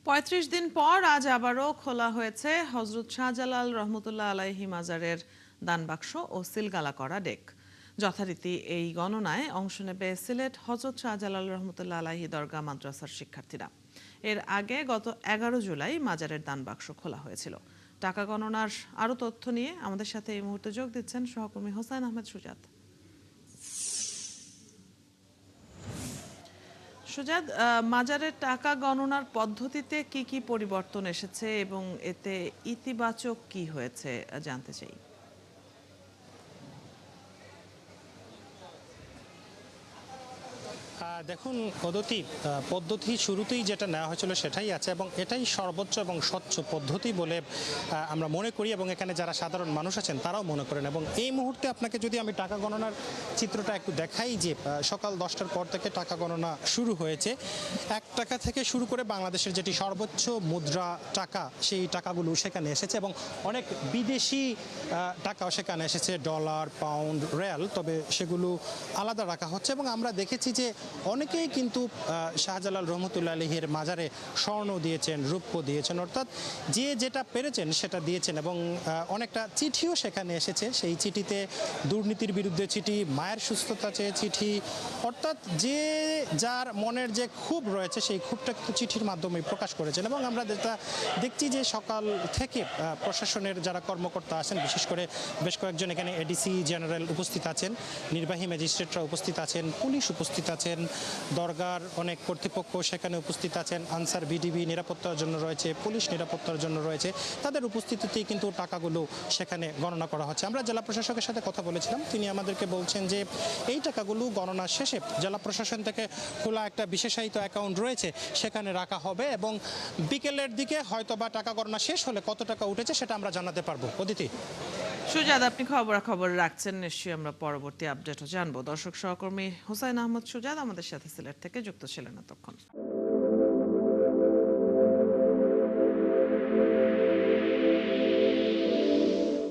৩৫ দিন পর আজ আবারও খোলা হয়েছে হযরত শাহজালাল রহমতুল্লাহ আলাইহি মাজারের দানবাক্স ও সিলগালা করা ডেক। যথারীতি এই গণনায় অংশ নেবে সিলেট হযরত শাহজালাল রহমতুল্লাহ আলাইহি দরগা মাদ্রাসার শিক্ষার্থীরা। এর আগে গত ১১ জুলাই মাজারের দানবাক্স খোলা হয়েছিল। টাকা গণনার আরও তথ্য নিয়ে আমাদের সাথে এই মুহূর্তে যোগ দিচ্ছেন সহকর্মী হোসাইন আহমেদ সুজাত। সুজাত, মাজারের টাকা গণনার পদ্ধতিতে কি কি পরিবর্তন এসেছে এবং এতে ইতিবাচক কি হয়েছে জানতে চাই। দেখুন পদ্ধতি শুরুতেই যেটা নেওয়া হয়েছিল সেটাই আছে এবং এটাই সর্বোচ্চ এবং স্বচ্ছ পদ্ধতি বলে আমরা মনে করি এবং এখানে যারা সাধারণ মানুষ আছেন তারাও মনে করেন। এবং এই মুহূর্তে আপনাকে যদি আমি টাকা গণনার চিত্রটা একটু দেখাই, যে সকাল 10টার পর থেকে টাকা গণনা শুরু হয়েছে। 1 টাকা থেকে শুরু করে বাংলাদেশের যেটি সর্বোচ্চ মুদ্রা টাকা, সেই টাকাগুলো সেখানে এসেছে এবং অনেক বিদেশি টাকাও সেখানে এসেছে, ডলার, পাউন্ড, রিয়াল, তবে সেগুলো আলাদা রাখা হচ্ছে। এবং আমরা দেখেছি যে অনেকেই কিন্তু শাহজালাল রহমতুল্লাহ আলাইহির মাজারে স্বর্ণ দিয়েছেন, রৌপ্য দিয়েছেন, অর্থাৎ যে যেটা পেরেছেন সেটা দিয়েছেন। এবং অনেকটা চিঠিও সেখানে এসেছে। সেই চিঠিতে দুর্নীতির বিরুদ্ধে চিঠি, মায়ের সুস্থতা চেয়ে চিঠি, অর্থাৎ যে যার মনের যে ক্ষোভ রয়েছে সেই ক্ষোভটা কিন্তু চিঠির মাধ্যমে প্রকাশ করেছেন। এবং আমরা যেটা দেখছি যে সকাল থেকে প্রশাসনের যারা কর্মকর্তা আছেন, বিশেষ করে বেশ কয়েকজন এখানে এডিসি জেনারেল উপস্থিত আছেন, নির্বাহী ম্যাজিস্ট্রেটরা উপস্থিত আছেন, পুলিশ উপস্থিত আছেন, দরগার অনেক কর্তৃপক্ষ সেখানে উপস্থিত আছেন, আনসার বিডিবি নিরাপত্তার জন্য রয়েছে, পুলিশ নিরাপত্তার জন্য রয়েছে। তাদের উপস্থিতিতেই কিন্তু টাকাগুলো সেখানে গণনা করা হচ্ছে। আমরা জেলা প্রশাসকের সাথে কথা বলেছিলাম, তিনি আমাদেরকে বলছেন যে এই টাকাগুলো গণনা শেষে জেলা প্রশাসন থেকে খোলা একটা বিশেষায়িত অ্যাকাউন্ট রয়েছে, সেখানে রাখা হবে এবং বিকেলের দিকে হয়তো বা টাকা গণনা শেষ হলে কত টাকা উঠেছে সেটা আমরা জানাতে পারবো। অদিতি। সুজাত, আপনি খবর রাখছেন, নিশ্চয়ই আমরা পরবর্তী আপডেটও জানবো। দর্শক সহকর্মী হোসাইন আহমেদ সুজাত আমাদের সাথে সিলেট থেকে যুক্ত ছিলেন এতক্ষণ।